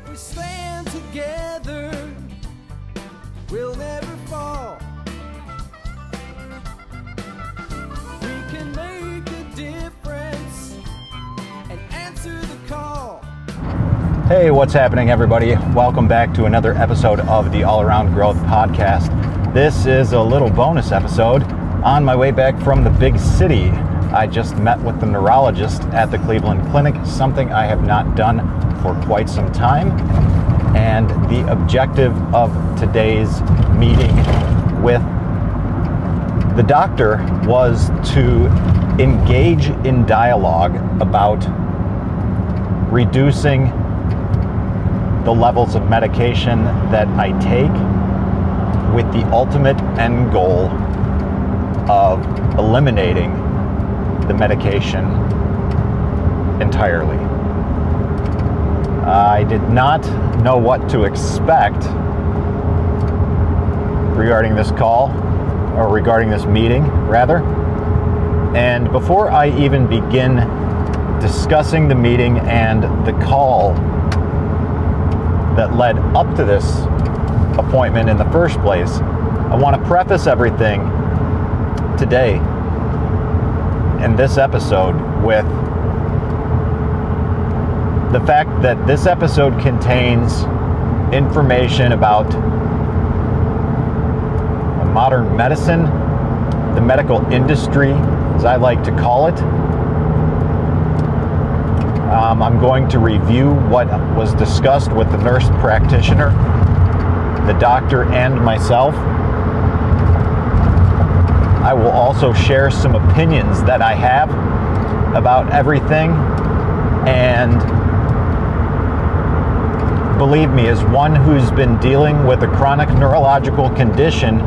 we stand together, we'll never fall. We can make a difference and answer the call. Hey, what's happening, everybody? Welcome back to another episode of the All Around Growth Podcast. This is a little bonus episode on my way back from the big city. I just met with the neurologist at the Cleveland Clinic, something I have not done for quite some time. And the objective of today's meeting with the doctor was to engage in dialogue about reducing the levels of medication that I take with the ultimate end goal of eliminating the medication entirely. I did not know what to expect regarding this call, or regarding this meeting, rather. And before I even begin discussing the meeting and the call that led up to this appointment in the first place, I want to preface everything today in this episode with the fact that this episode contains information about modern medicine, the medical industry, as I like to call it. I'm going to review what was discussed with the nurse practitioner, the doctor, and myself. I will also share some opinions that I have about everything, and believe me, as one who's been dealing with a chronic neurological condition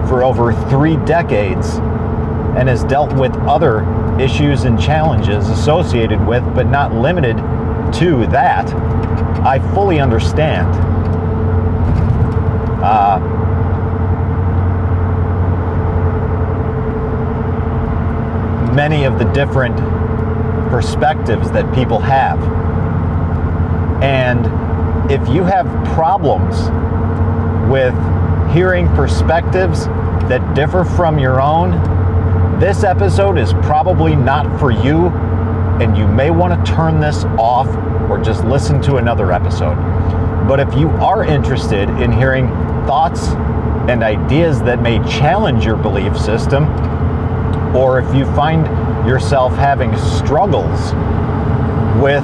for over 3 decades and has dealt with other issues and challenges associated with, but not limited to that, I fully understand. Many of the different perspectives that people have. And if you have problems with hearing perspectives that differ from your own, this episode is probably not for you, and you may want to turn this off or just listen to another episode. But if you are interested in hearing thoughts and ideas that may challenge your belief system, or if you find yourself having struggles with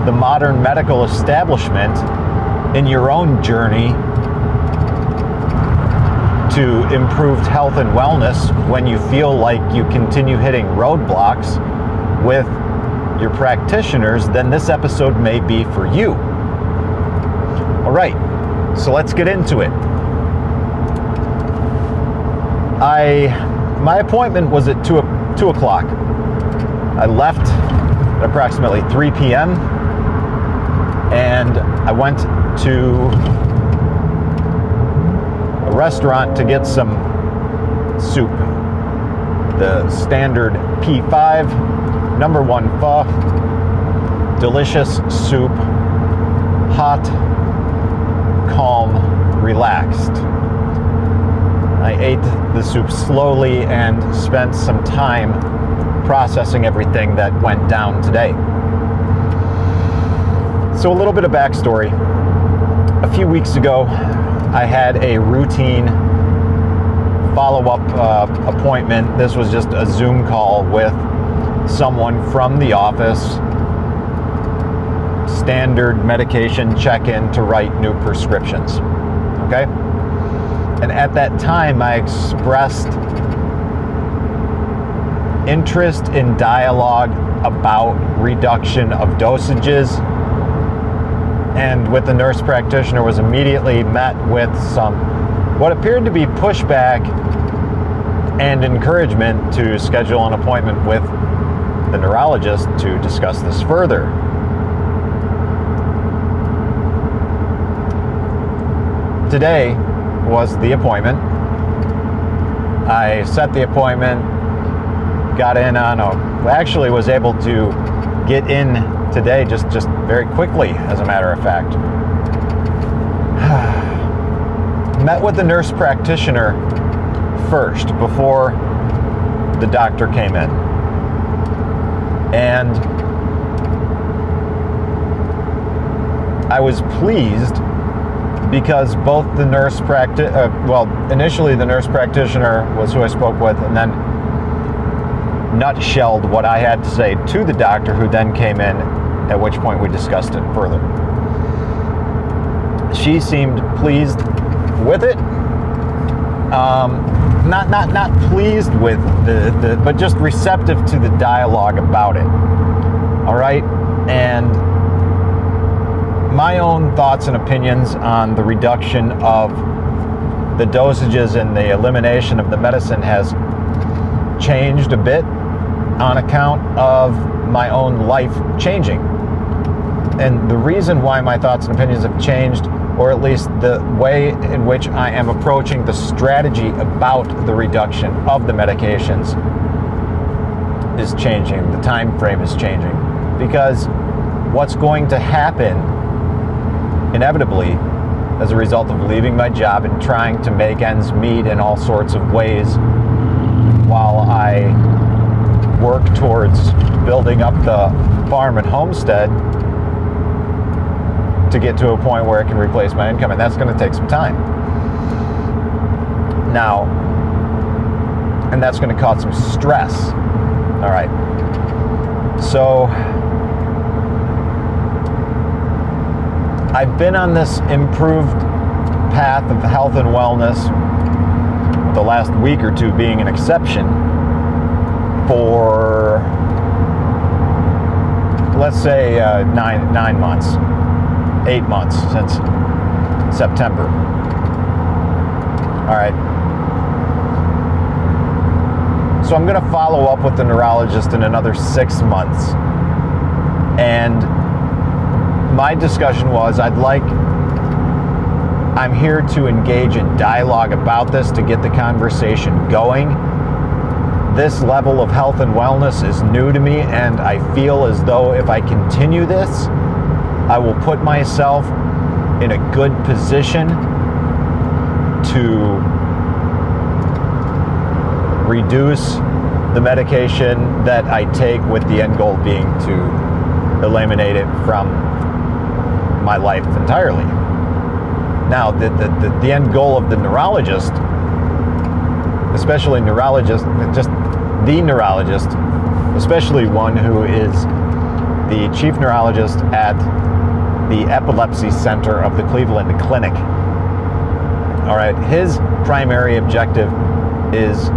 the modern medical establishment in your own journey to improved health and wellness, when you feel like you continue hitting roadblocks with your practitioners, then this episode may be for you. All right, so let's get into it. My appointment was at 2 o'clock. I left at approximately 3 p.m. and I went to a restaurant to get some soup. The standard P5, number 1 pho, delicious soup, hot, calm, relaxed. I ate the soup slowly and spent some time processing everything that went down today. So a little bit of backstory. A few weeks ago, I had a routine follow-up appointment. This was just a Zoom call with someone from the office. Standard medication check-in to write new prescriptions. Okay? And at that time, I expressed interest in dialogue about reduction of dosages, and with the nurse practitioner was immediately met with some what appeared to be pushback and encouragement to schedule an appointment with the neurologist to discuss this further. Today was the appointment. I set the appointment, got in on actually was able to get in today, just very quickly, as a matter of fact. Met with the nurse practitioner first before the doctor came in. And I was pleased because both the initially the nurse practitioner was who I spoke with, and then nutshelled what I had to say to the doctor, who then came in, at which point we discussed it further. She seemed pleased with it. Not pleased with but just receptive to the dialogue about it. All right? And my own thoughts and opinions on the reduction of the dosages and the elimination of the medicine has changed a bit on account of my own life changing. And the reason why my thoughts and opinions have changed, or at least the way in which I am approaching the strategy about the reduction of the medications, is changing. The time frame is changing. Because what's going to happen inevitably as a result of leaving my job and trying to make ends meet in all sorts of ways while I work towards building up the farm and homestead to get to a point where it can replace my income, and that's going to take some time. Now, and that's going to cause some stress. All right. So I've been on this improved path of health and wellness, the last week or two being an exception, for, let's say, 9 months, 8 months since September. All right. So I'm going to follow up with the neurologist in another 6 months. And my discussion was, I'm here to engage in dialogue about this, to get the conversation going. This level of health and wellness is new to me, and I feel as though if I continue this, I will put myself in a good position to reduce the medication that I take, with the end goal being to eliminate it from my life entirely. Now, the end goal of the neurologist, especially the neurologist, especially one who is the chief neurologist at the Epilepsy Center of the Cleveland Clinic. All right, his primary objective is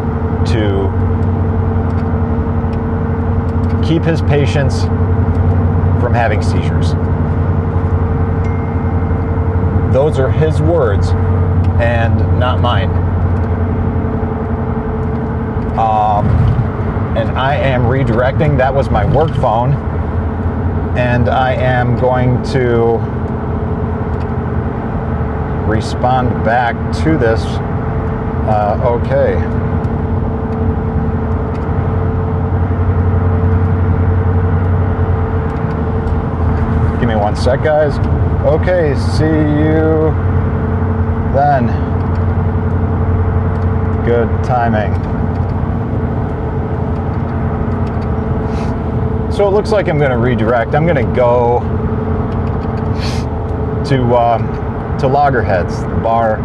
to keep his patients from having seizures. Those are his words and not mine. And I am redirecting. That was my work phone. And I am going to respond back to this. Okay. Give me 1 sec, guys. Okay, see you then. Good timing. So it looks like I'm going to redirect. I'm going to go to Loggerheads, the bar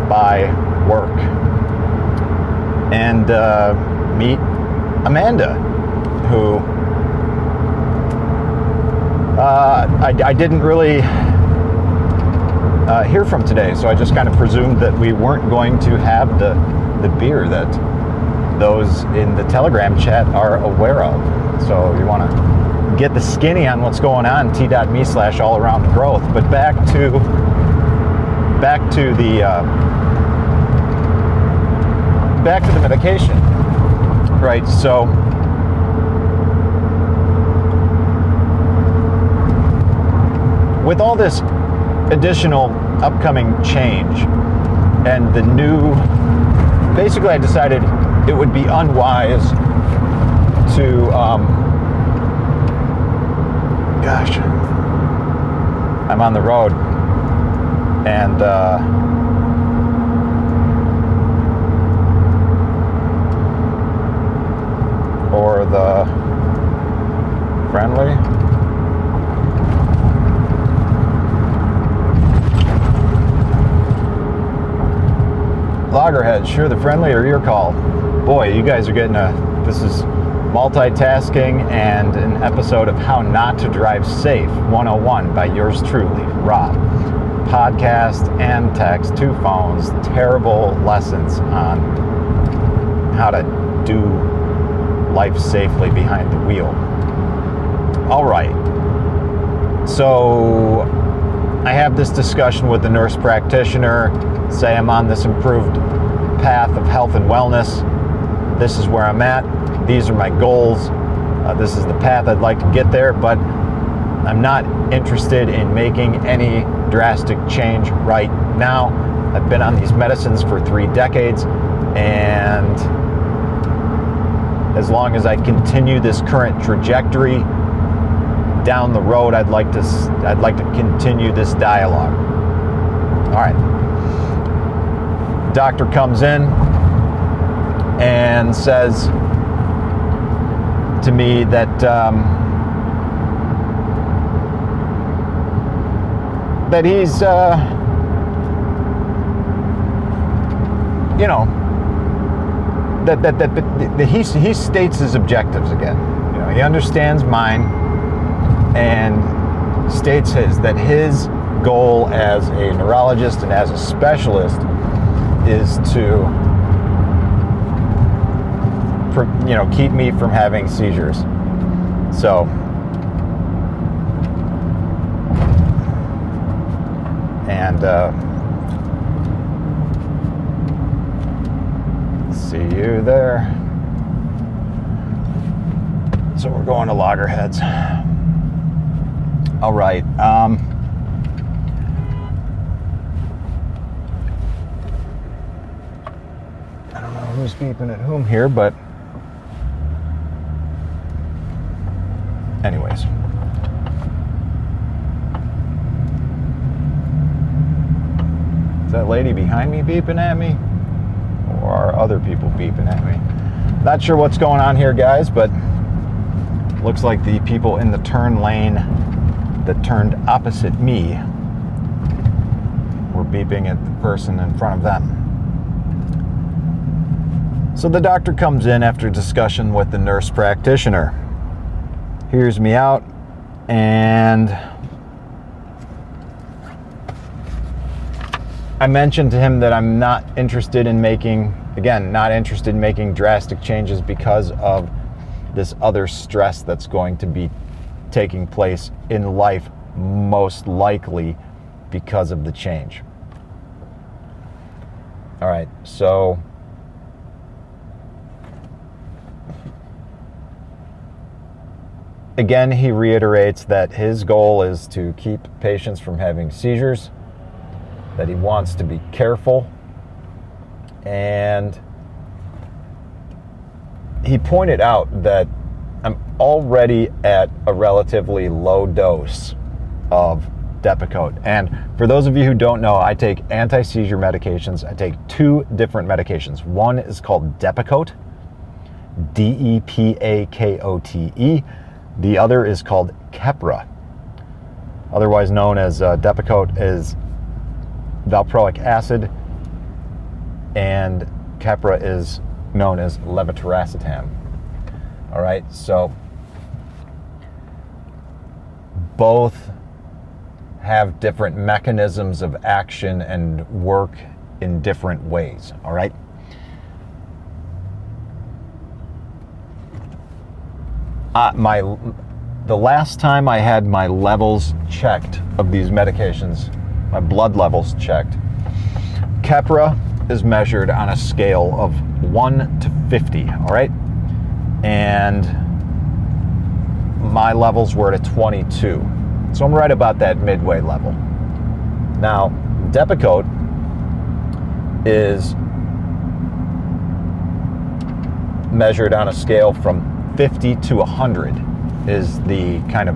by work, and meet Amanda, who I didn't really hear from today, so I just kind of presumed that we weren't going to have the beer that those in the Telegram chat are aware of. So if you want to get the skinny on what's going on, t.me/allaroundgrowth. But back to the medication, right? So with all this additional upcoming change and the new, basically I decided it would be unwise to gosh. I'm on the road, and or the friendly. Loggerheads, sure, the friendly or your call. Boy, you guys are getting this is multitasking and an episode of How Not to Drive Safe 101 by yours truly, Rob. Podcast and text, 2 phones, terrible lessons on how to do life safely behind the wheel. All right, so I have this discussion with the nurse practitioner, say I'm on this improved path of health and wellness. This is where I'm at. These are my goals. This is the path I'd like to get there, but I'm not interested in making any drastic change right now. I've been on these medicines for 3 decades, and as long as I continue this current trajectory down the road, I'd like to continue this dialogue. All right. Doctor comes in and says to me that that he's that he states his objectives again. He understands mine and states his goal as a neurologist and as a specialist is to keep me from having seizures. So and see you there. So we're going to Loggerheads. All right. I don't know who's beeping at whom here, but anyways. Is that lady behind me beeping at me? Or are other people beeping at me? Not sure what's going on here, guys, but looks like the people in the turn lane that turned opposite me were beeping at the person in front of them. So the doctor comes in after discussion with the nurse practitioner, hears me out, and I mentioned to him that I'm not interested in making drastic changes because of this other stress that's going to be taking place in life, most likely because of the change. All right, so again, he reiterates that his goal is to keep patients from having seizures, that he wants to be careful, and he pointed out that I'm already at a relatively low dose of Depakote. And for those of you who don't know, I take anti-seizure medications. I take 2 different medications. One is called Depakote, Depakote. The other is called Keppra, otherwise known as Depakote is valproic acid, and Keppra is known as levetiracetam. All right, so both have different mechanisms of action and work in different ways. All right. The last time I had my levels checked of these medications, my blood levels checked, Keppra is measured on a scale of 1 to 50, all right? And my levels were at a 22. So I'm right about that midway level. Now, Depakote is measured on a scale from 50 to 100 is the kind of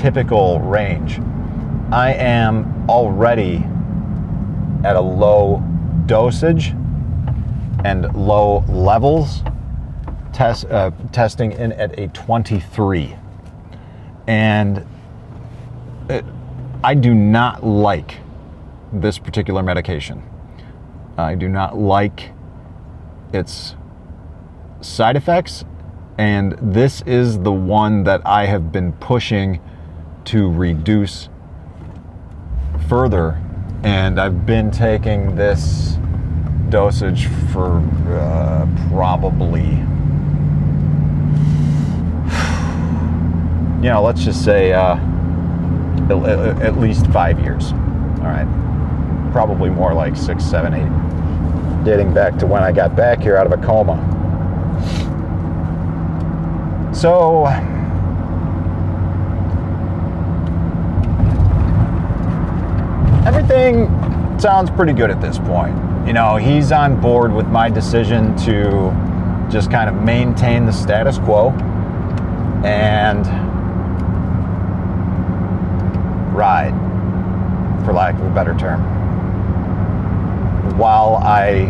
typical range. I am already at a low dosage and low levels, testing in at a 23. And I do not like this particular medication. I do not like its side effects, and this is the one that I have been pushing to reduce further, and I've been taking this dosage for probably, let's just say at least 5 years. All right, probably more like 6, 7, 8, dating back to when I got back here out of a coma. So everything sounds pretty good at this point. He's on board with my decision to just kind of maintain the status quo and ride, for lack of a better term, while I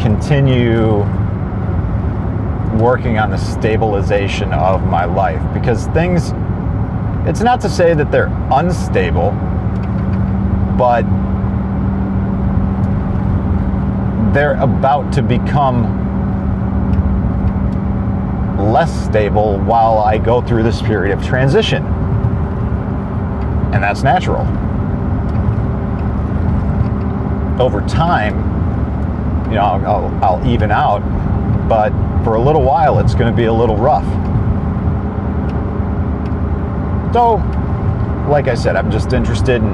continue working on the stabilization of my life. Because things, it's not to say that they're unstable, but they're about to become less stable while I go through this period of transition. And that's natural. Over time, I'll even out, but for a little while it's going to be a little rough. So, like I said, I'm just interested in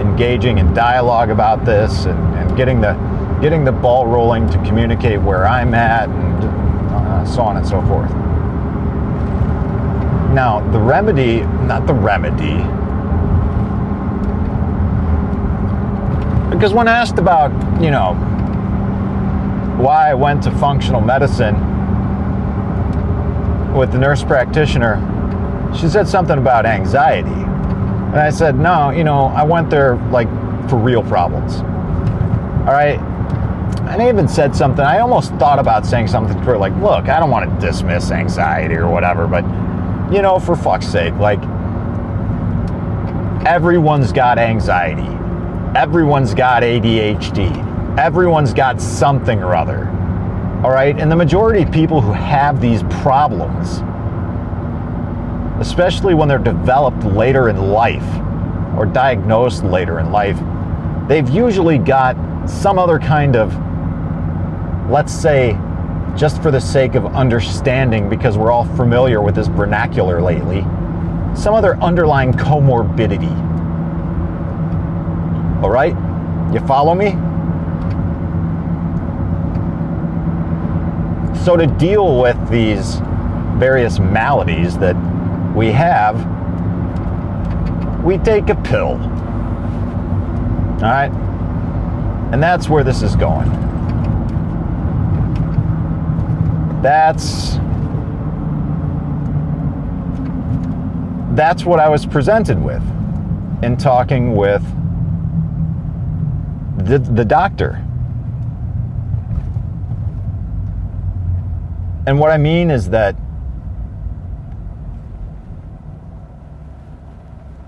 engaging in dialogue about this and getting the ball rolling to communicate where I'm at, and so on and so forth. Now, because when asked about, why I went to functional medicine with the nurse practitioner, she said something about anxiety. And I said, no, I went there like for real problems. All right. And I even said something, I almost thought about saying something to her like, look, I don't want to dismiss anxiety or whatever, but, for fuck's sake, like, everyone's got anxiety. Everyone's got ADHD. Everyone's got something or other. All right. And the majority of people who have these problems, especially when they're developed later in life or diagnosed later in life, they've usually got some other kind of, let's say, just for the sake of understanding, because we're all familiar with this vernacular lately, some other underlying comorbidity. All right? You follow me? So to deal with these various maladies that we have, we take a pill. All right? And that's where this is going. That's what I was presented with in talking with the doctor. And what I mean is that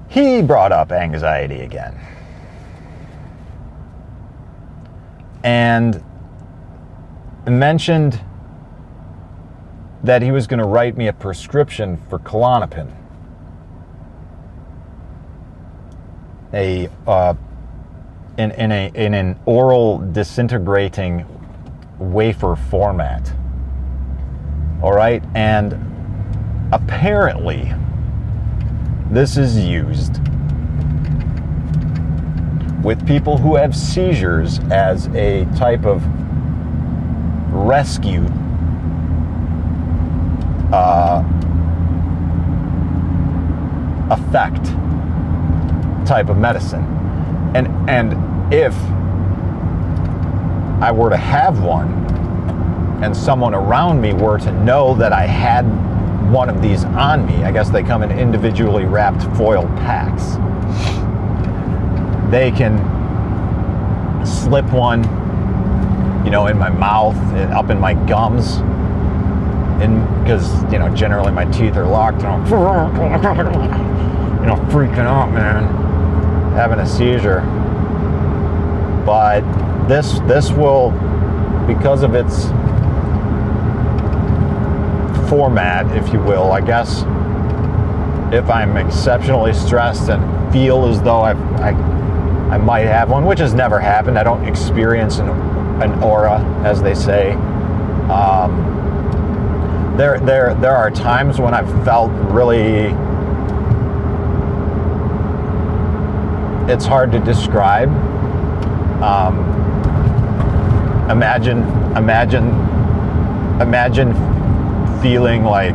he brought up anxiety again. And mentioned that he was going to write me a prescription for Klonopin, in an oral disintegrating wafer format. All right, and apparently this is used with people who have seizures as a type of rescue effect type of medicine. And if I were to have one and someone around me were to know that I had one of these on me. I guess they come in individually wrapped foil packs. They can slip one, you know, in my mouth, up in my gums, and because, you know, generally my teeth are locked, and I'm, you know, freaking out, man, having a seizure. But this will, because of its format, if you will, I guess, if I'm exceptionally stressed and feel as though I might have one, which has never happened. I don't experience an aura, as they say. There are times when I've felt really, it's hard to describe. Imagine feeling like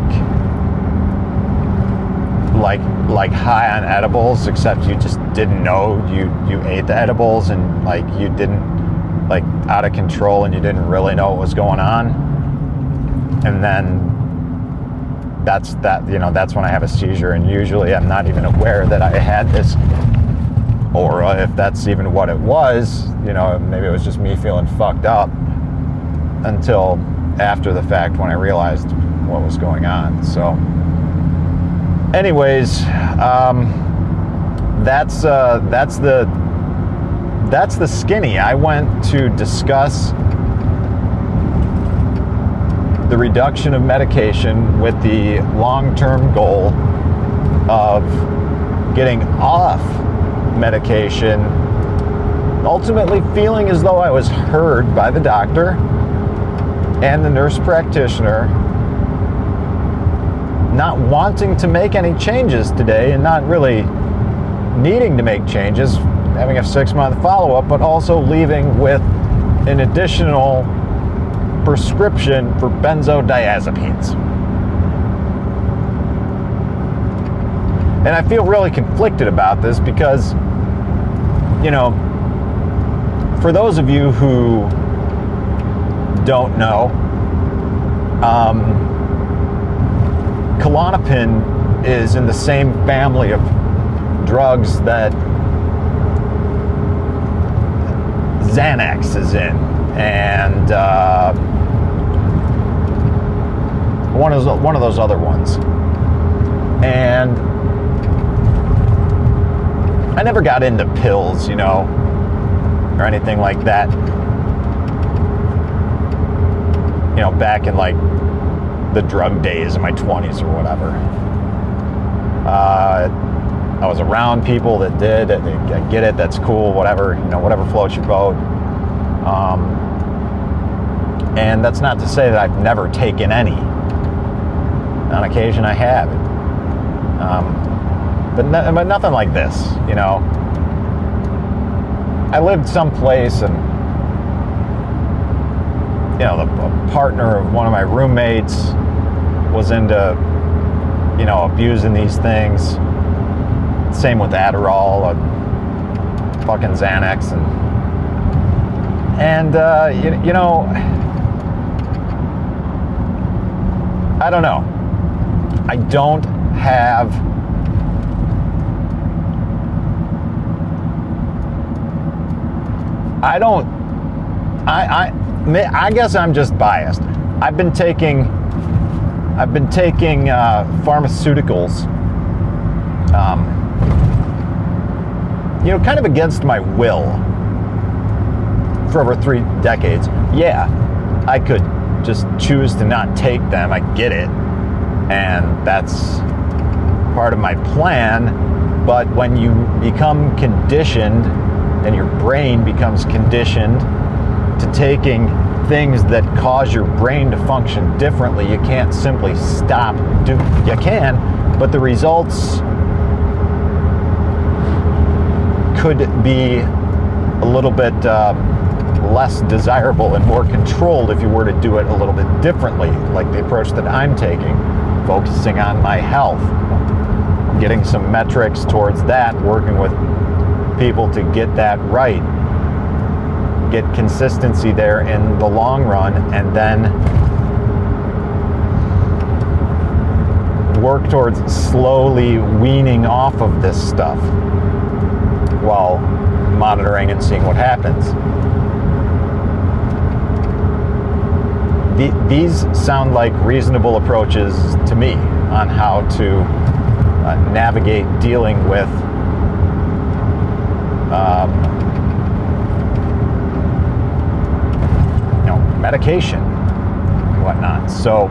high on edibles, except you just didn't know you ate the edibles, and like you didn't, like, out of control, and you didn't really know what was going on. And then that's when I have a seizure, and usually I'm not even aware that I had this aura, if that's even what it was. You know, maybe it was just me feeling fucked up, until after the fact when I realized what was going on. So anyways, that's the skinny. I went to discuss the reduction of medication with the long-term goal of getting off medication, ultimately feeling as though I was heard by the doctor and the nurse practitioner, not wanting to make any changes today, and not really needing to make changes, having a 6-month follow-up, but also leaving with an additional prescription for benzodiazepines. And I feel really conflicted about this because, you know, for those of you who don't know, Klonopin is in the same family of drugs that Xanax is in, and one of those other ones. And I never got into pills, you know, or anything like that. You know, back in like the drug days in my 20s or whatever. I was around people that did. I get it. That's cool. Whatever, you know, whatever floats your boat. And that's not to say that I've never taken any. On occasion, I have. But nothing like this, you know. I lived someplace, and, you know, the partner of one of my roommates was into, you know, abusing these things. Same with Adderall, fucking Xanax, and you know, I don't know. I don't have I guess I'm just biased. I've been taking pharmaceuticals, you know, kind of against my will for over 3 decades. Yeah, I could just choose to not take them. I get it, and that's part of my plan. But when you become conditioned, and your brain becomes conditioned to taking things that cause your brain to function differently, you can't simply stop. You can, but the results could be a little bit less desirable and more controlled if you were to do it a little bit differently, like the approach that I'm taking, focusing on my health, getting some metrics towards that, working with people to get that right, get consistency there in the long run, and then work towards slowly weaning off of this stuff while monitoring and seeing what happens. These sound like reasonable approaches to me on how to navigate dealing with medication and whatnot. So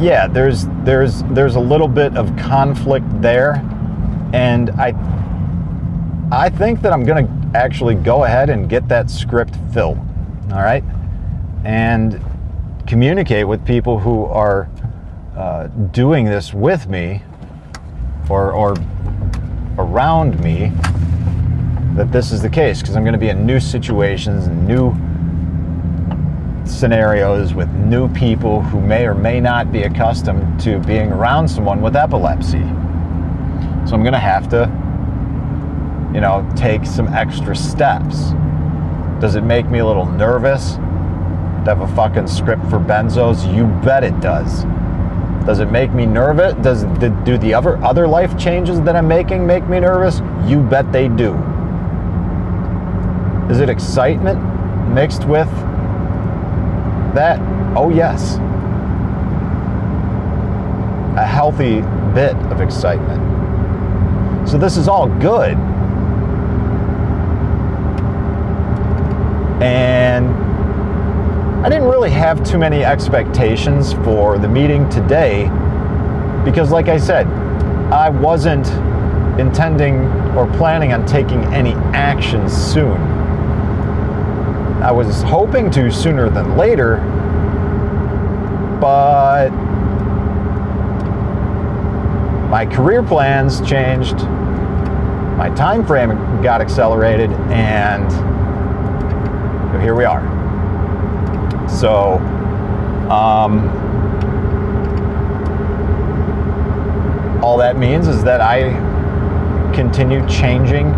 yeah, there's a little bit of conflict there, and I think that I'm gonna actually go ahead and get that script filled, all right, and communicate with people who are doing this with me or around me that this is the case, because I'm going to be in new situations and new scenarios with new people who may or may not be accustomed to being around someone with epilepsy. So I'm going to have to, take some extra steps. Does it make me a little nervous to have a fucking script for benzos? You bet it does. Does it make me nervous? Do the other life changes that I'm making make me nervous? You bet they do. Is it excitement mixed with that? Oh yes. A healthy bit of excitement. So this is all good. And I didn't really have too many expectations for the meeting today because, like I said, I wasn't intending or planning on taking any action soon. I was hoping to sooner than later, but my career plans changed, my time frame got accelerated, and here we are. So, all that means is that I continue changing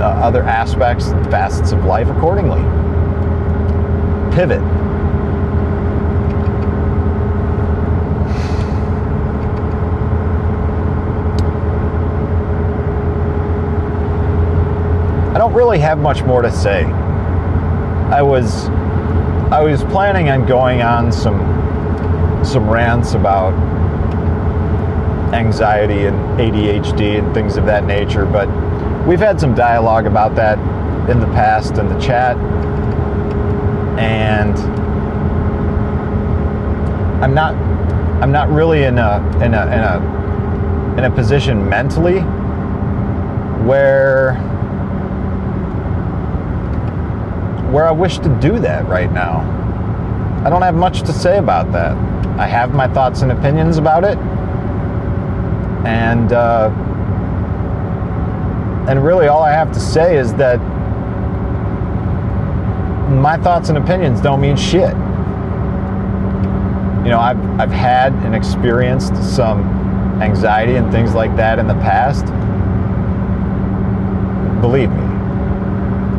other aspects and facets of life accordingly. Pivot. I don't really have much more to say. I was planning on going on some rants about anxiety and ADHD and things of that nature, but we've had some dialogue about that in the past in the chat, and I'm not really in a position mentally where I wish to do that right now. I don't have much to say about that. I have my thoughts and opinions about it, and really all I have to say is that my thoughts and opinions don't mean shit. I've had and experienced some anxiety and things like that in the past. Believe me,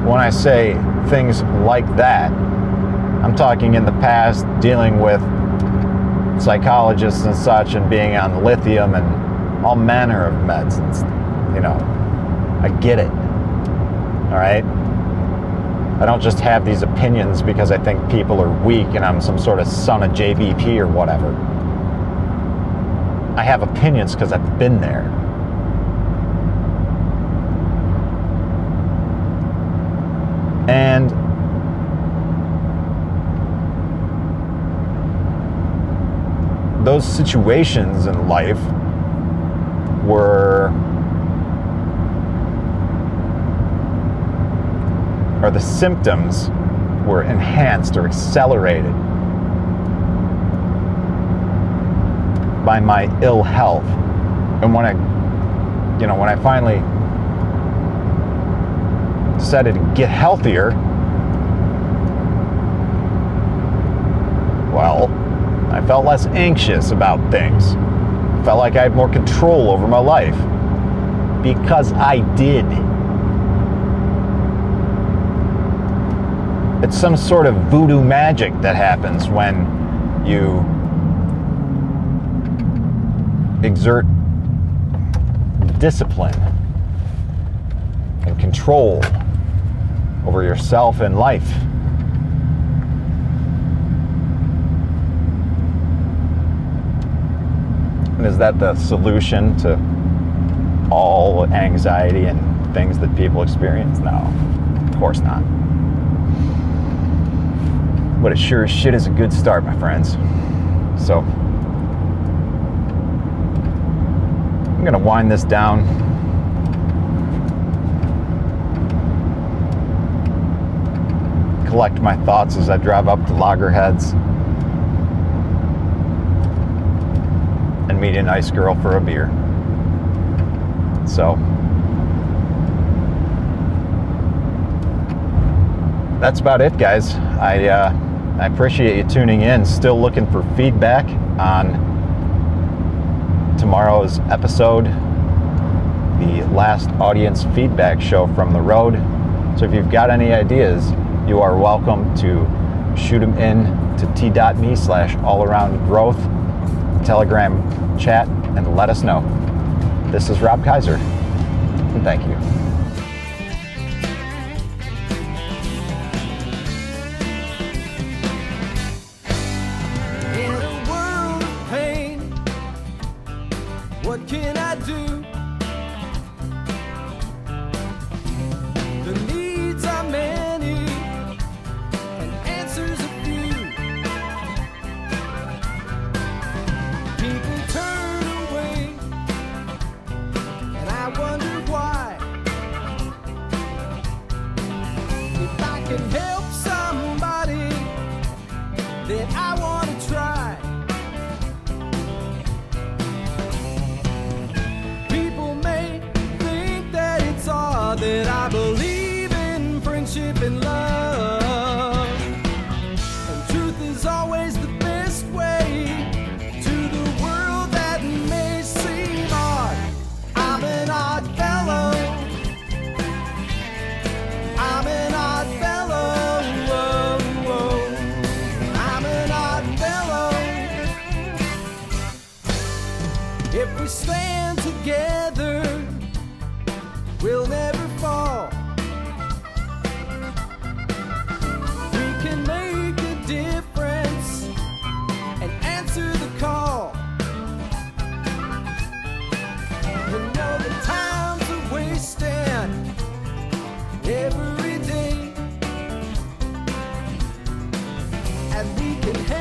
when I say things like that, I'm talking in the past dealing with psychologists and such and being on lithium and all manner of meds. I get it. All right? I don't just have these opinions because I think people are weak and I'm some sort of son of JBP or whatever. I have opinions because I've been there. And those situations in life the symptoms were enhanced or accelerated by my ill health. And when I finally decided to get healthier, well, I felt less anxious about things. I felt like I had more control over my life. Because I did. It's some sort of voodoo magic that happens when you exert discipline and control over yourself and life. And is that the solution to all anxiety and things that people experience? No, of course not. But it sure as shit is a good start, my friends. So, I'm gonna wind this down. Collect my thoughts as I drive up to Loggerheads and meet a nice girl for a beer. So, that's about it, guys. I appreciate you tuning in. Still looking for feedback on tomorrow's episode, the last audience feedback show from the road. So if you've got any ideas, you are welcome to shoot them in to t.me/allaroundgrowth Telegram chat and let us know. This is Rob Kaiser, and thank you. In a world of pain, what can I do? The needs are many and answers a few. People turn away and I wonder why. If I can help somebody, then I want to try. People may think that it's odd that I believe in friendship and love, and truth is always the best way to the world that may seem odd. I'm an odd fellow. I'm an odd fellow. Whoa, whoa. I'm an odd fellow. If we stand together, we'll never fall. We can make a difference and answer the call. You know the times are wasting every day, and we can help